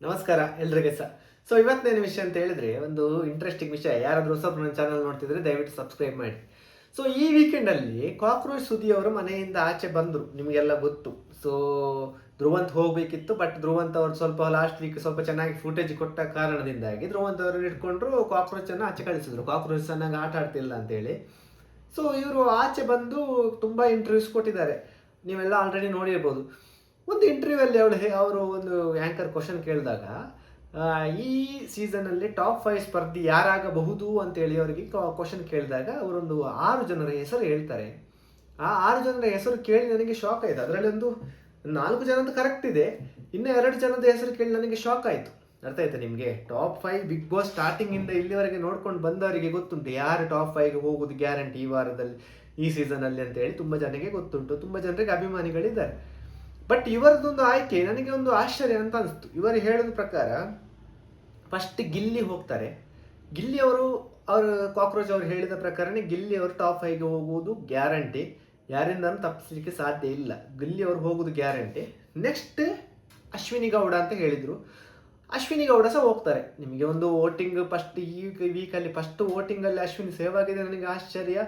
ನಮಸ್ಕಾರ ಎಲ್ರಿಗೆ ಸಹ. ಇವತ್ತೇನು ವಿಷಯ ಅಂತ ಹೇಳಿದ್ರೆ ಒಂದು ಇಂಟ್ರೆಸ್ಟಿಂಗ್ ವಿಷಯ. ಯಾರಾದರೂ ಹೊಸಬ್ರು ನನ್ನ ಚಾನಲ್ ನೋಡ್ತಿದ್ರೆ ದಯವಿಟ್ಟು ಸಬ್ಸ್ಕ್ರೈಬ್ ಮಾಡಿ. ಈ ವೀಕೆಂಡಲ್ಲಿ ಕಾಕ್ರೋಚ್ ಸುದಿ ಅವರು ಮನೆಯಿಂದ ಆಚೆ ಬಂದರು, ನಿಮಗೆಲ್ಲ ಗೊತ್ತು. ಸೊ ಧ್ರುವಂತ್ ಹೋಗಬೇಕಿತ್ತು, ಬಟ್ ಧ್ರುವಂತ್ ಅವರು ಸ್ವಲ್ಪ ಲಾಸ್ಟ್ ವೀಕ್ ಸ್ವಲ್ಪ ಚೆನ್ನಾಗಿ ಫುಟೇಜ್ ಕೊಟ್ಟ ಕಾರಣದಿಂದಾಗಿ ಧ್ರುವಂತ್ ಅವರು ಇಟ್ಕೊಂಡ್ರು ಕಾಕ್ರೋಚನ್ನು ಆಚೆ ಕಳಿಸಿದ್ರು. ಕಾಕ್ರೋಚ್ ಚೆನ್ನಾಗಿ ಆಟ ಆಡ್ತಿಲ್ಲ ಅಂತೇಳಿ. ಇವರು ಆಚೆ ಬಂದು ತುಂಬ ಇಂಟರ್ವ್ಯೂಸ್ ಕೊಟ್ಟಿದ್ದಾರೆ, ನೀವೆಲ್ಲ ಆಲ್ರೆಡಿ ನೋಡಿರ್ಬೋದು. ಒಂದು ಇಂಟರ್ವ್ಯೂವಲ್ಲಿ ಅವರು ಒಂದು ಆ್ಯಂಕರ್ ಕ್ವಶನ್ ಕೇಳಿದಾಗ ಈ ಸೀಸನಲ್ಲಿ ಟಾಪ್ 5 ಸ್ಪರ್ಧಿ ಯಾರಾಗಬಹುದು ಅಂತೇಳಿ ಅವರಿಗೆ ಕ್ವಶನ್ ಕೇಳಿದಾಗ ಅವರೊಂದು 6 ಜನರ ಹೆಸರು ಹೇಳ್ತಾರೆ. ಆ 6 ಜನರ ಹೆಸರು ಕೇಳಿ ನನಗೆ ಶಾಕ್ ಆಯಿತು. ಅದರಲ್ಲಿ ಒಂದು 4 ಜನದ್ದು ಕರೆಕ್ಟ್ ಇದೆ, ಇನ್ನು 2 ಜನದ ಹೆಸರು ಕೇಳಿ ನನಗೆ ಶಾಕ್ ಆಯಿತು. ಅರ್ಥ ಆಯ್ತಾ ನಿಮಗೆ? ಟಾಪ್ 5 ಬಿಗ್ ಬಾಸ್ ಸ್ಟಾರ್ಟಿಂಗಿಂದ ಇಲ್ಲಿವರೆಗೆ ನೋಡ್ಕೊಂಡು ಬಂದವರಿಗೆ ಗೊತ್ತುಂಟು ಯಾರು ಟಾಪ್ 5ಗೆ ಹೋಗೋದು ಗ್ಯಾರಂಟಿ ಈ ವಾರದಲ್ಲಿ, ಈ ಸೀಸನಲ್ಲಿ ಅಂತೇಳಿ ತುಂಬ ಜನರಿಗೆ ಗೊತ್ತುಂಟು, ತುಂಬ ಜನರಿಗೆ ಅಭಿಮಾನಿಗಳಿದ್ದಾರೆ. ಬಟ್ ಇವರದೊಂದು ಆಯ್ಕೆ ನನಗೆ ಒಂದು ಆಶ್ಚರ್ಯ ಅಂತ ಅನಿಸ್ತು. ಇವರು ಹೇಳೋದ ಪ್ರಕಾರ ಫಸ್ಟ್ ಗಿಲ್ಲಿ ಹೋಗ್ತಾರೆ. ಗಿಲ್ಲಿ ಅವರು ಕಾಕ್ರೋಚ್ ಅವರು ಹೇಳಿದ ಪ್ರಕಾರನೇ ಗಿಲ್ಲಿ ಅವರು ಟಾಪ್ 5ಗೆ ಹೋಗುವುದು ಗ್ಯಾರಂಟಿ, ಯಾರಿಂದನೂ ತಪ್ಪಿಸಲಿಕ್ಕೆ ಸಾಧ್ಯ ಇಲ್ಲ. ಗಿಲ್ಲಿ ಅವರು ಹೋಗೋದು ಗ್ಯಾರಂಟಿ. ನೆಕ್ಸ್ಟ್ ಅಶ್ವಿನಿ ಗೌಡ ಅಂತ ಹೇಳಿದರು. ಅಶ್ವಿನಿ ಗೌಡ ಸಹ ಹೋಗ್ತಾರೆ. ನಿಮಗೆ ಒಂದು ವೋಟಿಂಗ್ ಫಸ್ಟ್ ಈ ವೀಕಲ್ಲಿ ಫಸ್ಟ್ ವೋಟಿಂಗಲ್ಲಿ ಅಶ್ವಿನಿ ಸೇವ್ ಆಗಿದೆ, ನನಗೆ ಆಶ್ಚರ್ಯ.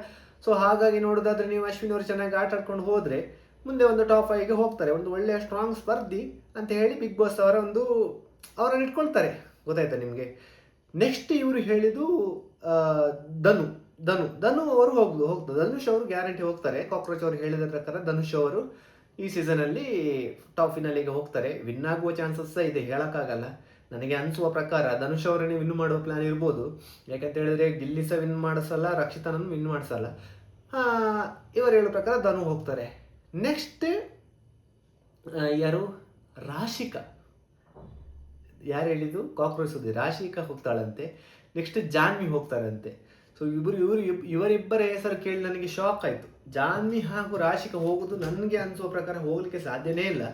ಹಾಗಾಗಿ ನೋಡೋದಾದ್ರೆ ನೀವು ಅಶ್ವಿನಿ ಅವರು ಚೆನ್ನಾಗಿ ಆಟ ಆಡ್ಕೊಂಡು ಹೋದರೆ ಮುಂದೆ ಒಂದು ಟಾಪ್ 5ಗೆ ಹೋಗ್ತಾರೆ. ಒಂದು ಒಳ್ಳೆಯ ಸ್ಟ್ರಾಂಗ್ ಸ್ಪರ್ಧಿ ಅಂತ ಹೇಳಿ ಬಿಗ್ ಬಾಸ್ ಅವರನ್ನು ಇಟ್ಕೊಳ್ತಾರೆ. ಗೊತ್ತಾಯ್ತಾ ನಿಮಗೆ? ನೆಕ್ಸ್ಟ್ ಇವರು ಹೇಳಿದ್ದು ಧನು ಧನು ಧನು ಅವರು ಹೋಗ್ತಾರೆ. ಧನುಷ್ ಅವರು ಗ್ಯಾರಂಟಿ ಹೋಗ್ತಾರೆ. ಕಾಕ್ರೋಚ್ ಅವರು ಹೇಳಿದ ಪ್ರಕಾರ ಧನುಷ್ ಅವರು ಈ ಸೀಸನಲ್ಲಿ ಟಾಪ್ ಫಿನಾಲಿಗೆ ಹೋಗ್ತಾರೆ. ವಿನ್ ಆಗುವ ಚಾನ್ಸಸ್ ಇದೆ, ಹೇಳೋಕ್ಕಾಗಲ್ಲ. ನನಗೆ ಅನಿಸುವ ಪ್ರಕಾರ ಧನುಷ್ ಅವರನ್ನೇ ವಿನ್ ಮಾಡುವ ಪ್ಲಾನ್ ಇರ್ಬೋದು. ಯಾಕಂತ ಹೇಳಿದ್ರೆ ಗಿಲ್ಲಿ ಸಹ ವಿನ್ ಮಾಡಿಸಲ್ಲ, ರಕ್ಷಿತನನ್ನು ವಿನ್ ಮಾಡಿಸಲ್ಲ. ಇವರು ಹೇಳೋ ಪ್ರಕಾರ ಧನು ಹೋಗ್ತಾರೆ. ನೆಕ್ಸ್ಟ್ ಯಾರು? ರಾಶಿಕಾ. ಯಾರು ಹೇಳಿದ್ದು? ಕಾಕ್ರೋಚ್ ಸುದ್ದಿ. ರಾಶಿಕಾ ಹೋಗ್ತಾಳಂತೆ. ನೆಕ್ಸ್ಟ್ ಜಾನ್ವಿ ಹೋಗ್ತಾರಂತೆ. ಇವರಿಬ್ಬರ ಹೆಸರು ಕೇಳಿ ನನಗೆ ಶಾಕ್ ಆಯಿತು. ಜಾನ್ವಿ ಹಾಗೂ ರಾಶಿಕಾ ಹೋಗೋದು ನನಗೆ ಅನಿಸುವ ಪ್ರಕಾರ ಹೋಗ್ಲಿಕ್ಕೆ ಸಾಧ್ಯನೇ ಇಲ್ಲ.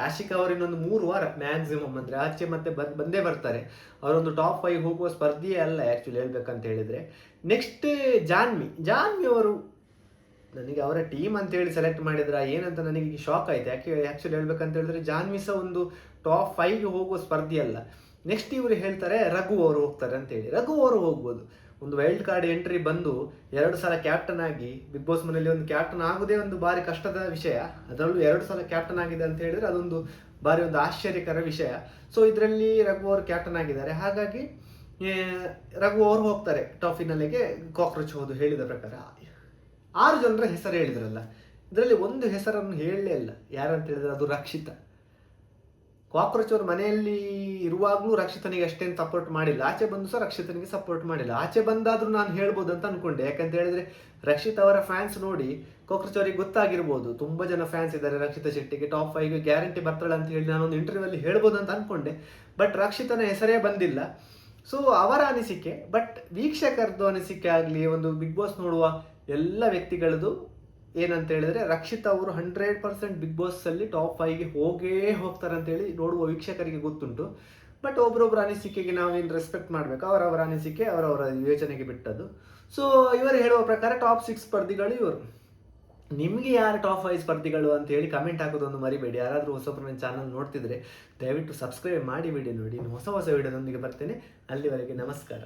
ರಾಶಿಕಾ ಅವರು ಇನ್ನೊಂದು 3 ವಾರ ಮ್ಯಾಕ್ಸಿಮಮ್ ಅಂದರೆ ಆಚೆ ಮತ್ತೆ ಬಂದೇ ಬರ್ತಾರೆ. ಅವರೊಂದು ಟಾಪ್ 5 ಹೋಗುವ ಸ್ಪರ್ಧೆಯೇ ಅಲ್ಲ ಆ್ಯಕ್ಚುಲಿ ಹೇಳ್ಬೇಕಂತ ಹೇಳಿದರೆ. ನೆಕ್ಸ್ಟ್ ಜಾನ್ವಿ ಅವರು ನನಗೆ ಅವರ ಟೀಮ್ ಅಂತೇಳಿ ಸೆಲೆಕ್ಟ್ ಮಾಡಿದ್ರೆ ಏನಂತ ನನಗೆ ಶಾಕ್ ಆಯಿತು. ಆ್ಯಕ್ಚುಲಿ ಹೇಳ್ಬೇಕಂತ ಹೇಳಿದ್ರೆ ಜಾನ್ವಿ ಸಹ ಒಂದು ಟಾಪ್ 5ಗೆ ಹೋಗುವ ಸ್ಪರ್ಧೆ ಅಲ್ಲ. ನೆಕ್ಸ್ಟ್ ಇವರು ಹೇಳ್ತಾರೆ ರಘು ಅವರು ಹೋಗ್ತಾರೆ ಅಂತೇಳಿ. ರಘು ಅವರು ಹೋಗ್ಬೋದು. ಒಂದು ವೈಲ್ಡ್ ಕಾರ್ಡ್ ಎಂಟ್ರಿ ಬಂದು 2 ಸಲ ಕ್ಯಾಪ್ಟನ್ ಆಗಿ ಬಿಗ್ ಬಾಸ್ ಮನೆಯಲ್ಲಿ ಒಂದು ಕ್ಯಾಪ್ಟನ್ ಆಗೋದೇ ಒಂದು ಭಾರಿ ಕಷ್ಟದ ವಿಷಯ. ಅದರಲ್ಲೂ 2 ಸಲ ಕ್ಯಾಪ್ಟನ್ ಆಗಿದೆ ಅಂತ ಹೇಳಿದ್ರೆ ಅದೊಂದು ಭಾರಿ ಒಂದು ಆಶ್ಚರ್ಯಕರ ವಿಷಯ. ಇದರಲ್ಲಿ ರಘು ಅವರು ಕ್ಯಾಪ್ಟನ್ ಆಗಿದ್ದಾರೆ. ಹಾಗಾಗಿ ರಘು ಅವರು ಹೋಗ್ತಾರೆ ಟಾಪ್ ಫಿನಾಲಿಗೆ. ಕಾಕ್ರೋಚ್ ಹೋದು ಹೇಳಿದ ಪ್ರಕಾರ 6 ಜನರ ಹೆಸರು ಹೇಳಿದ್ರಲ್ಲ, ಇದರಲ್ಲಿ ಒಂದು ಹೆಸರನ್ನು ಹೇಳಲೇ ಇಲ್ಲ. ಯಾರಂತ ಹೇಳಿದ್ರೆ ಅದು ರಕ್ಷಿತಾ. ಕಾಕ್ರೋಚ್ ಅವರು ಮನೆಯಲ್ಲಿ ಇರುವಾಗಲೂ ರಕ್ಷಿತನಿಗೆ ಅಷ್ಟೇನು ಸಪೋರ್ಟ್ ಮಾಡಿಲ್ಲ, ಆಚೆ ಬಂದು ಸಹ ರಕ್ಷಿತನಿಗೆ ಸಪೋರ್ಟ್ ಮಾಡಿಲ್ಲ. ಆಚೆ ಬಂದಾದರೂ ನಾನು ಹೇಳ್ಬೋದು ಅಂತ ಅನ್ಕೊಂಡೆ. ಯಾಕಂತ ಹೇಳಿದ್ರೆ ರಕ್ಷಿತಾ ಅವರ ಫ್ಯಾನ್ಸ್ ನೋಡಿ ಕಾಕ್ರೋಚ್ ಅವರಿಗೆ ಗೊತ್ತಾಗಿರ್ಬೋದು. ತುಂಬ ಜನ ಫ್ಯಾನ್ಸ್ ಇದ್ದಾರೆ ರಕ್ಷಿತಾ ಶೆಟ್ಟಿಗೆ, ಟಾಪ್ 5ಗೆ ಗ್ಯಾರಂಟಿ ಬರ್ತಾಳೆ ಅಂತ ಹೇಳಿ ನಾನೊಂದು ಇಂಟರ್ವ್ಯೂವಲ್ಲಿ ಹೇಳ್ಬೋದು ಅಂತ ಅನ್ಕೊಂಡೆ. ಬಟ್ ರಕ್ಷಿತನ ಹೆಸರೇ ಬಂದಿಲ್ಲ. ಅವರ ಅನಿಸಿಕೆ. ಬಟ್ ವೀಕ್ಷಕರದ್ದು ಅನಿಸಿಕೆ ಆಗಲಿ, ಒಂದು ಬಿಗ್ ಬಾಸ್ ನೋಡುವ ಎಲ್ಲ ವ್ಯಕ್ತಿಗಳದ್ದು ಏನಂತ ಹೇಳಿದ್ರೆ ರಕ್ಷಿತಾ ಅವರು 100% ಬಿಗ್ ಬಾಸಲ್ಲಿ ಟಾಪ್ 5ಗೆ ಹೋಗ್ತಾರೆ ಅಂತೇಳಿ ನೋಡುವ ವೀಕ್ಷಕರಿಗೆ ಗೊತ್ತುಂಟು. ಬಟ್ ಒಬ್ಬರೊಬ್ಬರ ಅನಿಸಿಕೆಗೆ ನಾವೇನು ರೆಸ್ಪೆಕ್ಟ್ ಮಾಡಬೇಕು, ಅವರವರ ಅನಿಸಿಕೆ ಅವರವರ ಯೋಚನೆಗೆ ಬಿಟ್ಟದ್ದು. ಇವರು ಹೇಳುವ ಪ್ರಕಾರ ಟಾಪ್ 6 ಸ್ಪರ್ಧಿಗಳು ಇವರು. ನಿಮಗೆ ಯಾರು ಟಾಪ್ 5 ಸ್ಪರ್ಧಿಗಳು ಅಂತ ಹೇಳಿ ಕಮೆಂಟ್ ಹಾಕೋದೊಂದು ಮರಿಬೇಡಿ. ಯಾರಾದರೂ ಹೊಸಬ್ರು ನನ್ನ ಚಾನಲ್ ನೋಡ್ತಿದ್ರೆ ದಯವಿಟ್ಟು ಸಬ್ಸ್ಕ್ರೈಬ್ ಮಾಡಿ ವಿಡಿಯೋ ನೋಡಿ. ಹೊಸ ವಿಡಿಯೋದೊಂದಿಗೆ ಬರ್ತೇನೆ. ಅಲ್ಲಿವರೆಗೆ ನಮಸ್ಕಾರ.